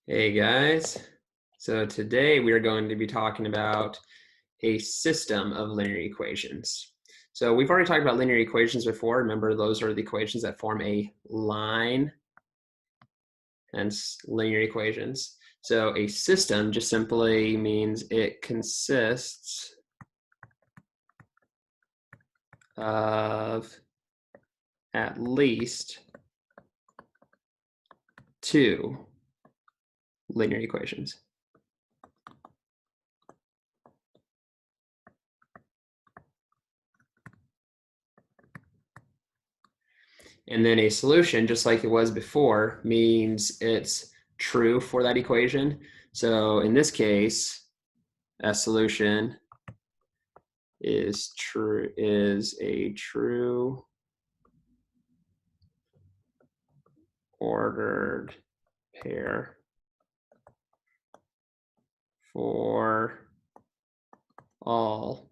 Hey guys, so today we are going to be talking about a system of linear equations. So we've already talked about linear equations before. Remember, those are the equations that form a line, hence linear equations. So a system just simply means it consists of at least two linear equations. And then a solution, just like it was before, means it's true for that equation. So in this case, a solution is a true ordered pair for all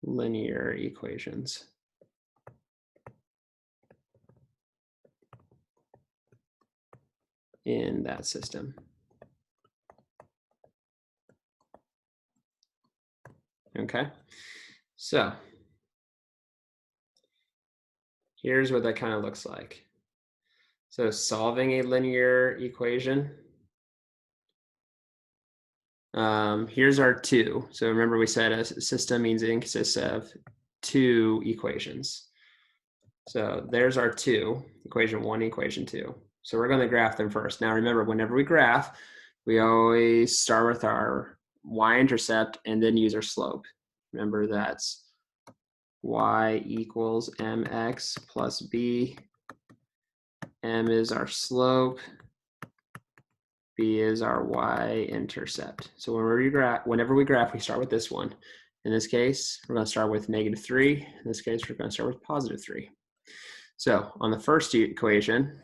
linear equations. In that system. Okay, so here's what that kind of looks like. So solving a linear equation. Here's our two. So remember we said a system means it consists of two equations. So there's our two, equation one, equation two. So we're going to graph them first. Now remember, whenever we graph, we always start with our y-intercept and then use our slope. Remember, that's y equals mx plus b. M is our slope. B is our y-intercept. So whenever we graph, we start with this one. In this case, we're going to start with -3. In this case, we're going to start with +3. So on the first equation,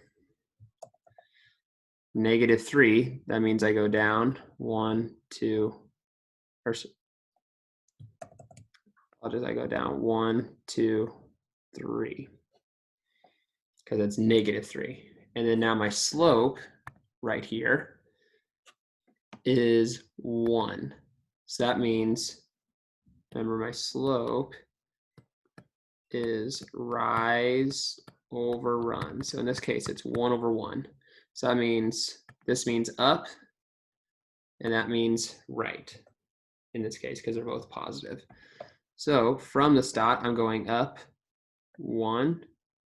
-3, that means I go down 1, 2, or I go down 1, 2, 3, because it's -3. And then now my slope right here is 1. So that means, remember, my slope is rise over run. So in this case, it's 1/1. So that means, this means up, and that means right in this case, because they're both positive. So from the start, I'm going up 1,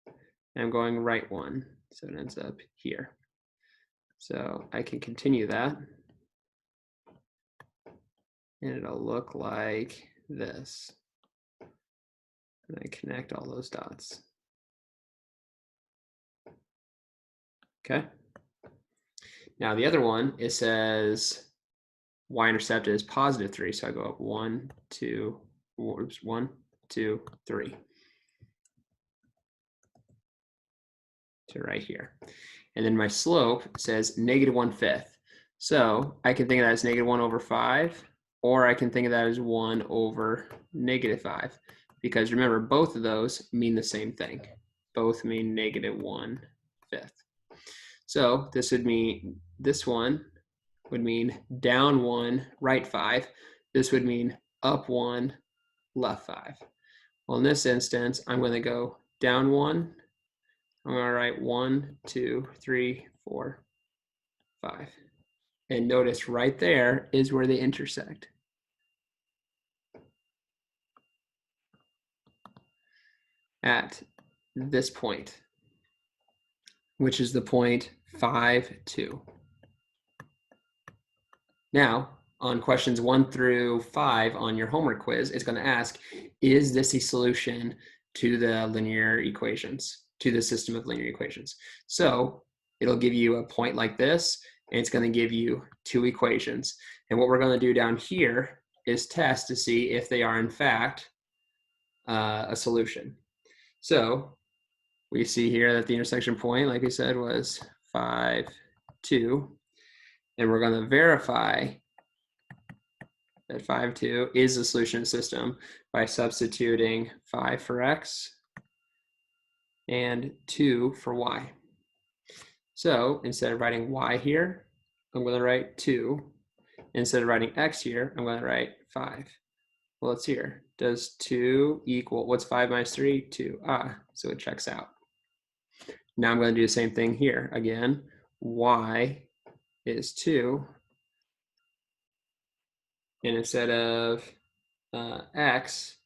and I'm going right 1. So it ends up here. So I can continue that, and it'll look like this. And I connect all those dots. Okay. Now the other one, it says y-intercept is +3. So I go up 1, 2, 1, 2, 3 to right here. And then my slope says -1/5. So I can think of that as -1/5, or I can think of that as 1/5, because remember, both of those mean the same thing. Both mean -1/5. So this would mean, this one would mean down 1, right 5. This would mean up 1, left 5. Well, in this instance, I'm going to go down 1. I'm going to write 1, 2, 3, 4, 5. And notice right there is where they intersect. At this point, which is the point 5, 2. Now, on questions 1 through 5 on your homework quiz, it's going to ask, is this a solution to the linear equations, to the system of linear equations? So it'll give you a point like this, and it's going to give you two equations. And what we're going to do down here is test to see if they are in fact a solution. So we see here that the intersection point, like we said, was 5, 2. And we're going to verify that 5, 2 is a solution system by substituting 5 for x and 2 for y. So instead of writing y here, I'm going to write 2. Instead of writing x here, I'm going to write 5. Well, it's here. Does 2 equal, what's 5 minus 3? 2. So it checks out. Now I'm going to do the same thing here. Again, y is 2. And instead of x,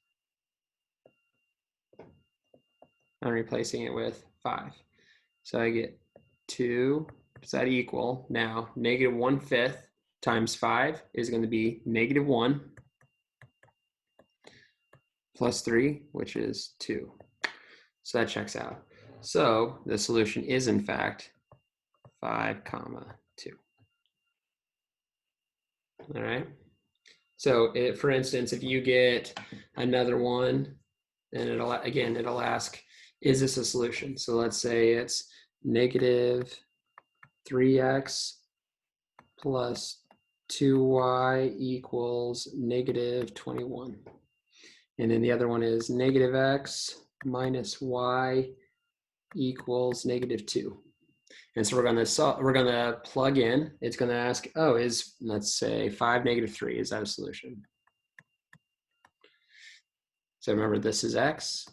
I'm replacing it with 5. So I get 2, does that equal? Now, negative 1/5 times 5 is going to be negative 1 plus 3, which is 2. So that checks out. So the solution is, in fact, 5, 2. All right. So for instance, if you get another one, then it'll ask, is this a solution? So let's say it's negative 3x plus 2y equals negative 21. And then the other one is negative x minus y equals negative 2. And so we're gonna plug in. It's gonna ask, oh, is, let's say 5, negative 3, is that a solution? So remember, this is x,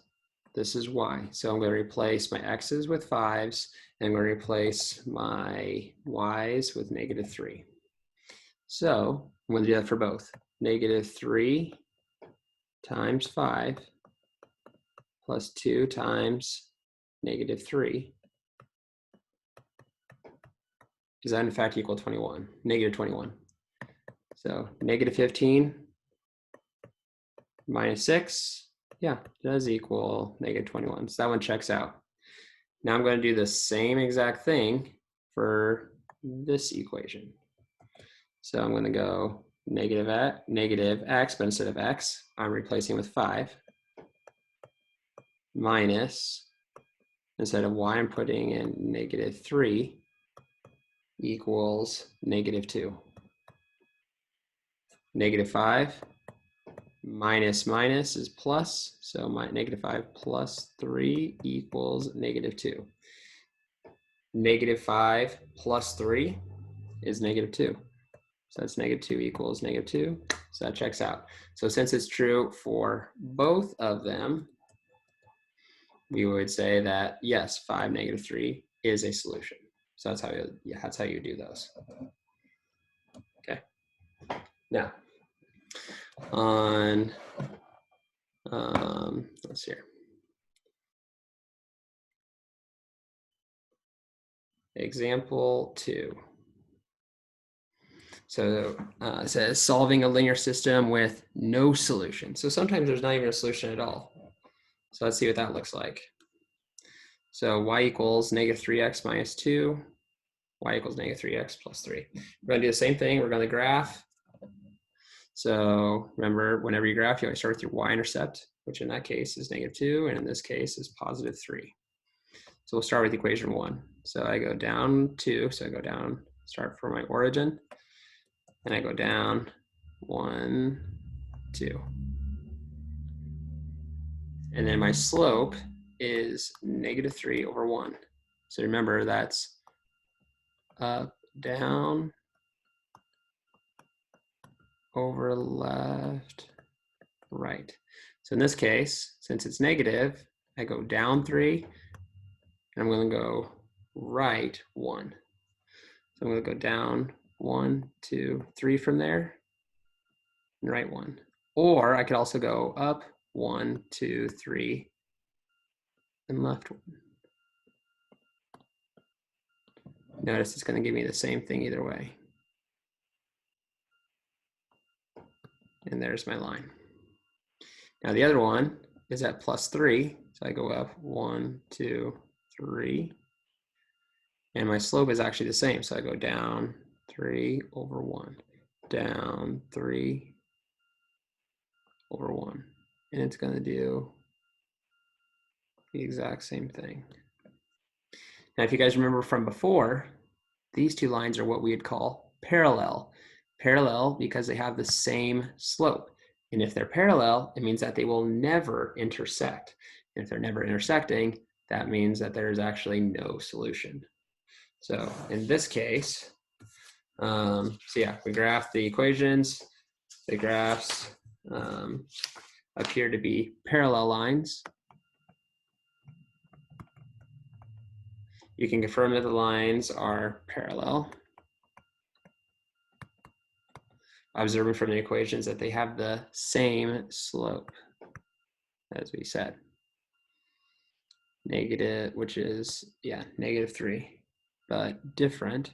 this is y. So I'm going to replace my x's with 5s, and I'm going to replace my y's with negative 3. So I'm going to do that for both. Negative 3 times 5 plus 2 times negative 3. Does that in fact equal 21? Negative 21. So negative 15 minus 6, yeah, does equal negative 21. So that one checks out. Now I'm going to do the same exact thing for this equation. So I'm going to go negative x, but instead of x, I'm replacing with 5, minus, instead of y, I'm putting in negative 3, equals negative 2. Negative 5 minus minus is plus, so my negative 5 plus 3 equals negative 2. Negative 5 plus 3 is negative 2. So that's negative 2 equals negative 2. So that checks out. So since it's true for both of them, we would say that yes, 5, negative 3 is a solution. So that's how you do those. Okay. Now, on let's see here. Example 2. So it says solving a linear system with no solution. So sometimes there's not even a solution at all. So let's see what that looks like. So y equals negative 3x minus 2. Y equals negative 3x plus 3. We're going to do the same thing. We're going to graph. So remember, whenever you graph, you always start with your y-intercept, which in that case is negative 2, and in this case is positive 3. So we'll start with equation 1. So I go down 2, so I go down, start from my origin, and I go down 1, 2. And then my slope is negative 3 over 1. So remember, that's up, down, over left, right. So in this case, since it's negative, I go down 3, and I'm going to go right 1. So I'm going to go down 1, 2, 3 from there, and right 1. Or I could also go up 1, 2, 3, and left 1. Notice it's going to give me the same thing either way. And there's my line. Now the other one is at plus 3. So I go up 1, 2, 3. And my slope is actually the same. So I go down 3 over 1, down 3 over 1. And it's going to do the exact same thing. Now, if you guys remember from before, these two lines are what we'd call parallel. Parallel because they have the same slope. And if they're parallel, it means that they will never intersect. And if they're never intersecting, that means that there's actually no solution. So in this case, so yeah, we graph the equations. The graphs appear to be parallel lines. You can confirm that the lines are parallel, observing from the equations that they have the same slope, as we said. Negative, which is, yeah, -3, but different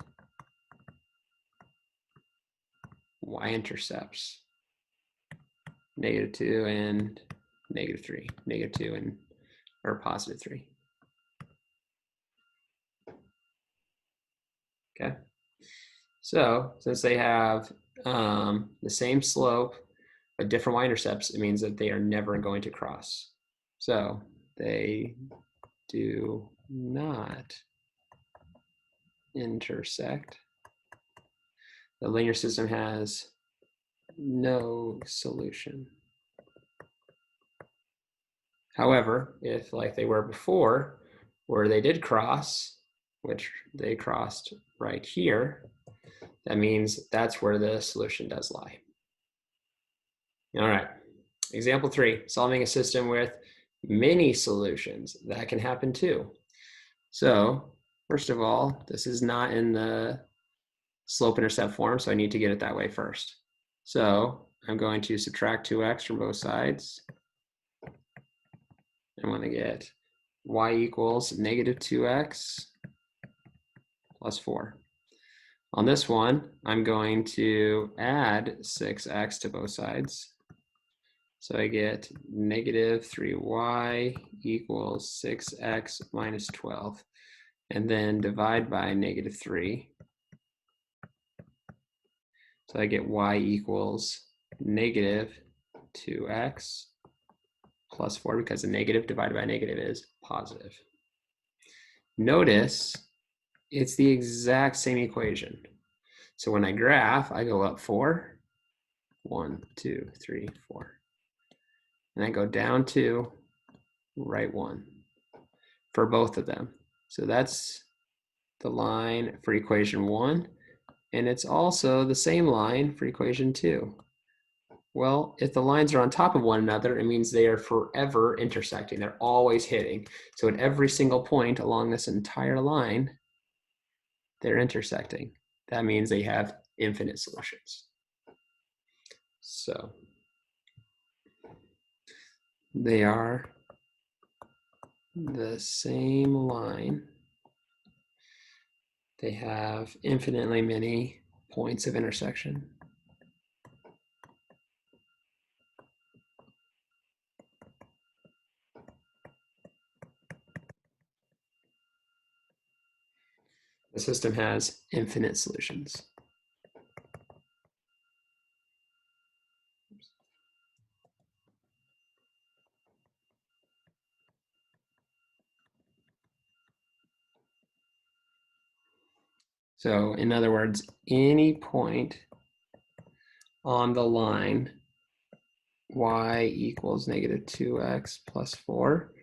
y-intercepts. -2 and -3, -2 and, or +3. Okay. So since they have the same slope but different y-intercepts, it means that they are never going to cross. So they do not intersect. The linear system has no solution. However, if like they were before, where they did cross, which they crossed right here, that means that's where the solution does lie. All right, example 3, solving a system with many solutions. That can happen too. So first of all, this is not in the slope-intercept form, so I need to get it that way first. So I'm going to subtract 2x from both sides. I want to get y equals -2x plus 4. On this one, I'm going to add 6x to both sides. So I get -3y equals 6x minus 12. And then divide by -3. So I get y equals -2x plus 4, because the negative divided by negative is positive. Notice it's the exact same equation. So when I graph, I go up 4, 1, 2, 3, 4. And I go down 2, right 1 for both of them. So that's the line for equation 1. And it's also the same line for equation 2. Well, if the lines are on top of one another, it means they are forever intersecting. They're always hitting. So at every single point along this entire line, they're intersecting. That means they have infinite solutions. So they are the same line. They have infinitely many points of intersection. The system has infinite solutions. So in other words, any point on the line y equals -2x plus 4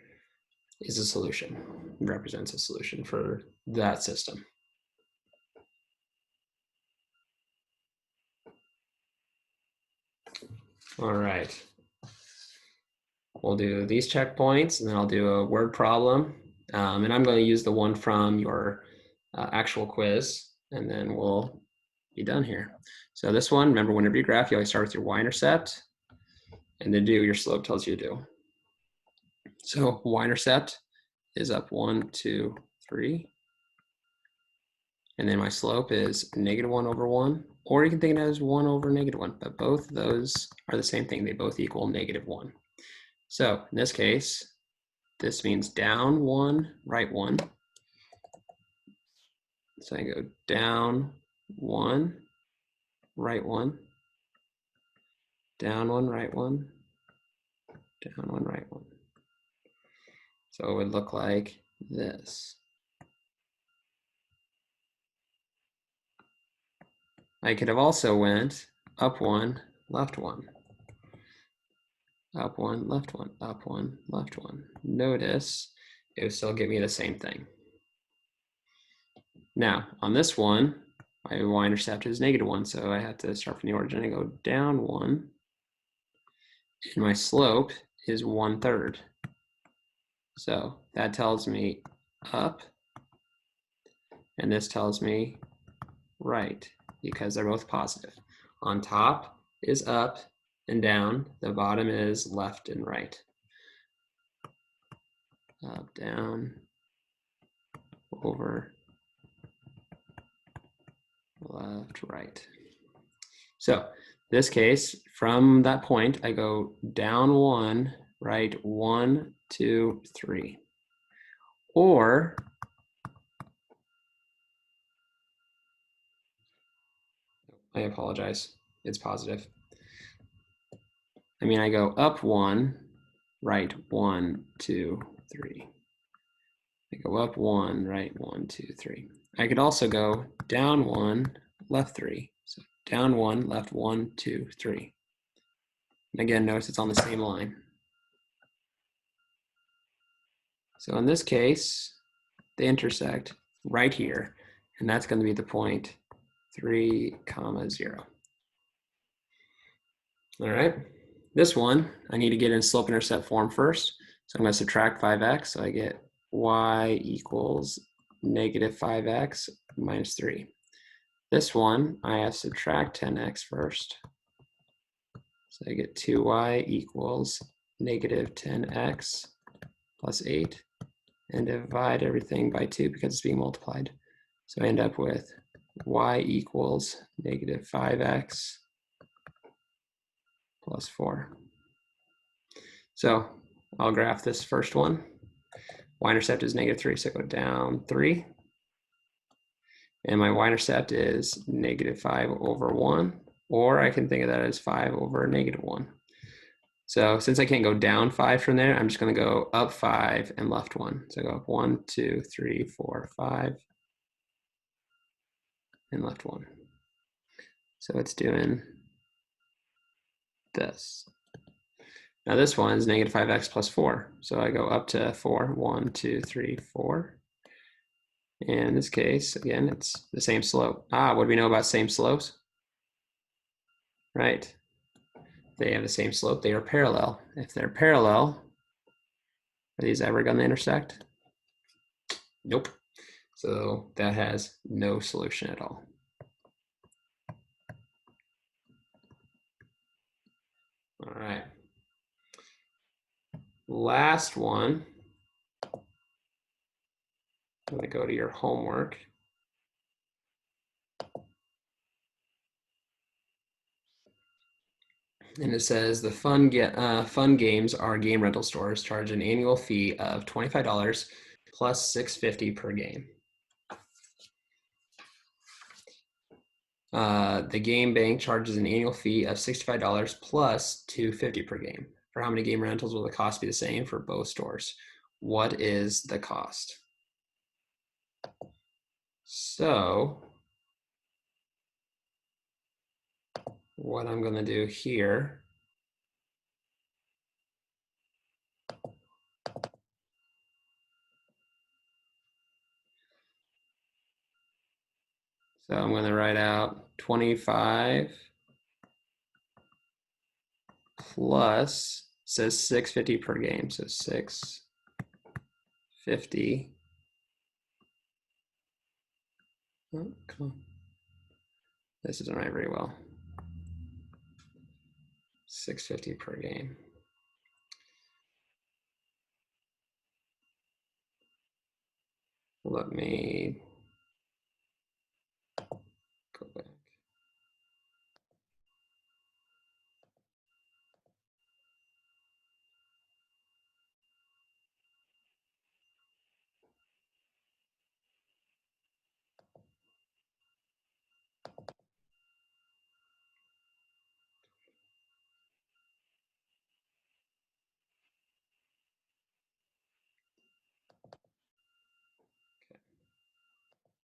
is a solution. It represents a solution for that system. All right. We'll do these checkpoints, and then I'll do a word problem. And I'm going to use the one from your actual quiz, and then we'll be done here. So this one, remember, whenever you graph, you always start with your y-intercept, and then do your slope tells you to do. So y-intercept is up 1, 2, 3. And then my slope is -1 over 1, or you can think of it as 1 over -1, but both of those are the same thing. They both equal -1. So in this case, this means down 1, right 1. So I go down 1, right 1, down 1, right 1, down 1, right 1. So it would look like this. I could have also went up 1, left 1. Up 1, left 1, up 1, left 1. Notice it would still give me the same thing. Now, on this one, my y-intercept is -1, so I have to start from the origin and go down 1. And my slope is 1/3. So that tells me up, and this tells me right, because they're both positive. On top is up and down, the bottom is left and right. Up, down, over, left, right. So this case, from that point, I go down 1, right, 1, 2, 3. Or I apologize, it's positive. I mean, I go up 1, right, 1, 2, 3. I go up 1, right, 1, 2, 3. I could also go down 1, left 3. So down 1, left 1, 2, 3. And again, notice it's on the same line. So in this case, they intersect right here, and that's going to be the point 3, 0. All right, this one, I need to get in slope-intercept form first. So I'm going to subtract 5x, so I get y equals -5x minus 3. This one, I have to subtract 10x first. So I get 2y equals -10x plus 8, and divide everything by 2 because it's being multiplied. So I end up with y equals -5x plus 4. So I'll graph this first one. Y-intercept is -3, so I go down 3. And my y-intercept is -5/1, or I can think of that as 5/-1. So since I can't go down 5 from there, I'm just going to go up 5 and left 1. So I go up 1, 2, 3, 4, 5, and left 1. So it's doing this. Now this one is -5x plus 4. So I go up to 4, 1, 2, 3, 4. And in this case, again, it's the same slope. What do we know about same slopes? Right. They have the same slope. They are parallel. If they're parallel, are these ever going to intersect? Nope. So that has no solution at all. All right. Last one. I'm going to go to your homework. And it says the fun games are game rental stores charge an annual fee of $25 plus $6.50 per game. The game bank charges an annual fee of $65 plus $2.50 per game. For how many game rentals will the cost be the same for both stores? What is the cost? So what I'm going to do here so I'm going to write out 25 plus, says $6.50 per game, so $6.50. Oh, come on. This isn't right very well. $6.50 per game. Let me go back.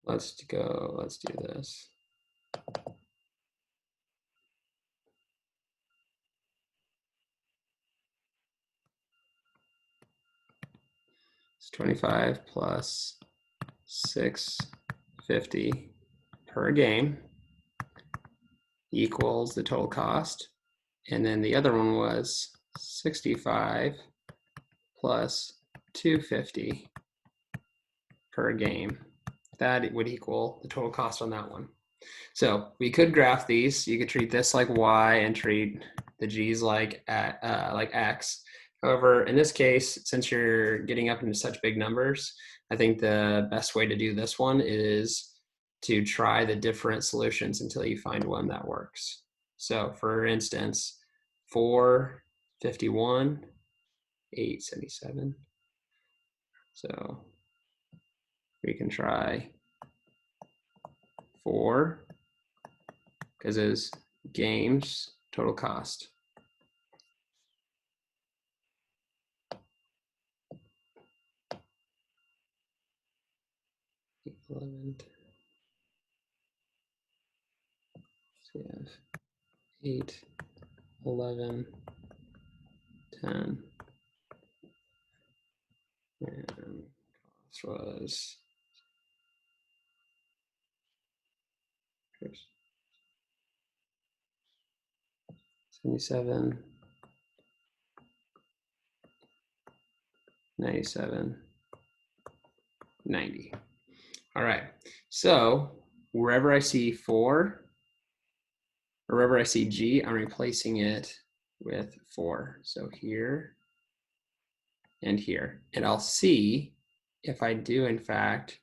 Let's do this. It's 25 plus 6.50 $4.50 per game equals the total cost. And then the other one was 65 plus 250 per game. That would equal the total cost on that one. So we could graph these. You could treat this like y and treat the g's like x. However, in this case, since you're getting up into such big numbers, I think the best way to do this one is to try the different solutions until you find one that works. So for instance, 451, 877. So we can try 4, because it's games total cost. 11. So we have 8, 11, 10, and cost was 77, 97, 90. All right, so wherever I see 4, or wherever I see G, I'm replacing it with 4. So here and here. And I'll see if I do, in fact,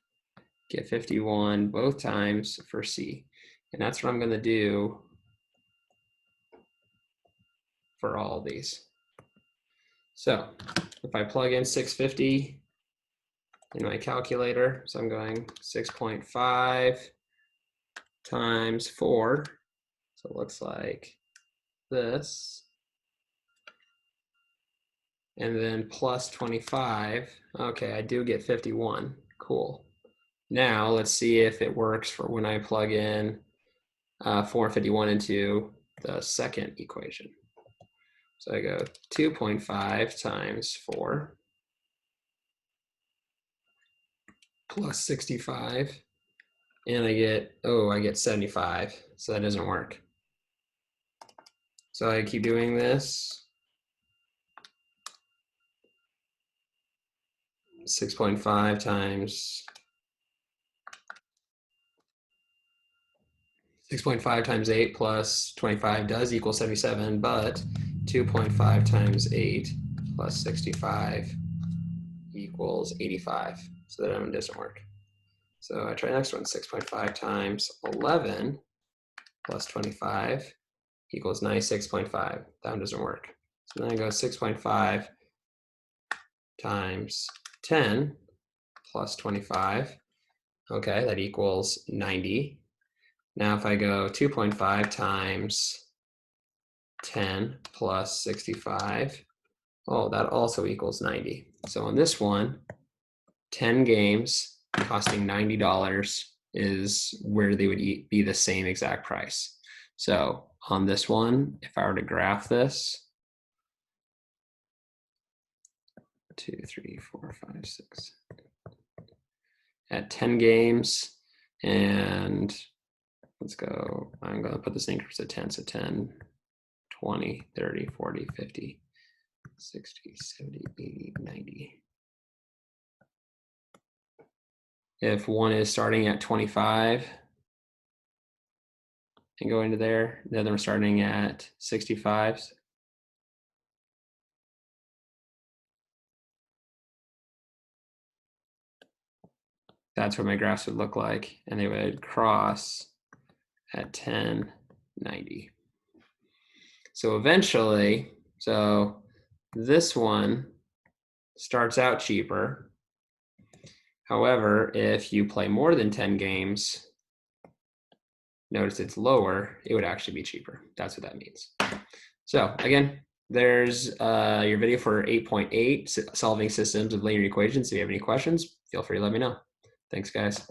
get 51 both times for C. And that's what I'm going to do for all of these. So if I plug in 650 in my calculator, so I'm going 6.5 times 4. So it looks like this. And then plus 25. Okay, I do get 51. Cool. Now let's see if it works for when I plug in 451 into the second equation. So I go 2.5 times 4 plus 65, and I get 75. So that doesn't work. So I keep doing this. 6.5 times 8 plus 25 does equal 77, but 2.5 times 8 plus 65 equals 85. So that one doesn't work. So I try the next one. 6.5 times 11 plus 25 equals 96.5. That one doesn't work. So then I go 6.5 times 10 plus 25. Okay, that equals 90. Now if I go 2.5 times 10 plus 65, oh, that also equals 90. So on this one, 10 games costing $90 is where they would be the same exact price. So on this one, if I were to graph this, 2, 3, 4, 5, 6, at 10 games, and let's go, I'm going to put this in increments of 10, so 10, 20, 30, 40, 50, 60, 70, 80, 90. If one is starting at 25 and going to there, the other one starting at 65. That's what my graphs would look like, and they would cross at 10, 90. So eventually, so this one starts out cheaper. However, if you play more than 10 games, notice it's lower, it would actually be cheaper. That's what that means. So again, there's your video for 8.8, solving systems of linear equations. If you have any questions, feel free to let me know. Thanks, guys.